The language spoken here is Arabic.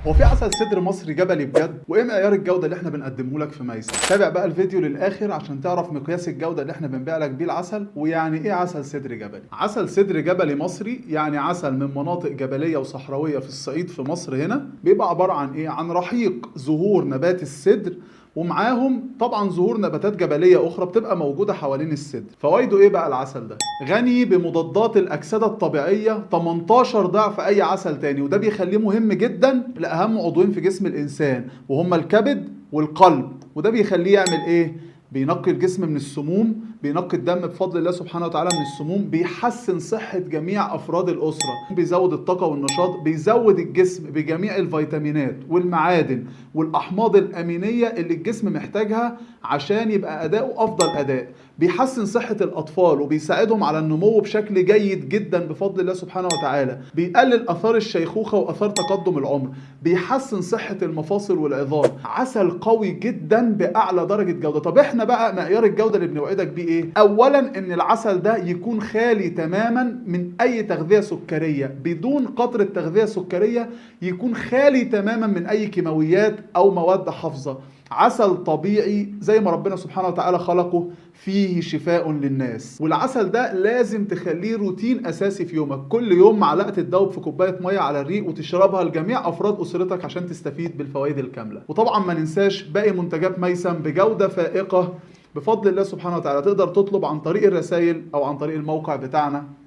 هو في عسل صدر مصري جبلي بجد؟ وايه معيار الجوده اللي احنا بنقدمه لك في ميسم؟ تابع بقى الفيديو للاخر عشان تعرف مقياس الجوده اللي احنا بنبيع لك بيه العسل، ويعني ايه عسل صدر جبلي. عسل صدر جبلي مصري يعني عسل من مناطق جبليه وصحراويه في الصعيد في مصر هنا، بيبقى عباره عن ايه؟ عن رحيق زهور نبات الصدر، ومعاهم طبعا ظهور نباتات جبليه اخرى بتبقى موجوده حوالين الصدر. فوائده ايه بقى العسل ده؟ غني بمضادات الاكسده الطبيعيه 18 ضعف اي عسل تاني، وده بيخليه مهم جدا لاهم عضوين في جسم الانسان وهما الكبد والقلب. وده بيخليه يعمل ايه؟ بينقي الجسم من السموم، بينقي الدم بفضل الله سبحانه وتعالى من السموم، بيحسن صحة جميع أفراد الأسرة، بيزود الطاقة والنشاط، بيزود الجسم بجميع الفيتامينات والمعادن والأحماض الأمينية اللي الجسم محتاجها عشان يبقى أداؤه أفضل أداء، بيحسن صحة الأطفال وبيساعدهم على النمو بشكل جيد جدا بفضل الله سبحانه وتعالى، بيقلل آثار الشيخوخة وآثار تقدم العمر، بيحسن صحة المفاصل والعظام. عسل قوي جدا بأعلى درجة جودة. طب احنا بقى معيار الجودة اللي بنوعدك بيه ايه؟ اولا ان العسل ده يكون خالي تماما من اي تغذية سكرية، بدون قطرة تغذية سكرية، يكون خالي تماما من اي كيماويات او مواد حافظة. عسل طبيعي زي ما ربنا سبحانه وتعالى خلقه، فيه شفاء للناس. والعسل ده لازم تخليه روتين اساسي في يومك، كل يوم معلقه تدوب في كوبايه ميه على الريق وتشربها لجميع افراد اسرتك عشان تستفيد بالفوائد الكامله. وطبعا ما ننساش باقي منتجات ميسم بجوده فائقه بفضل الله سبحانه وتعالى. تقدر تطلب عن طريق الرسائل او عن طريق الموقع بتاعنا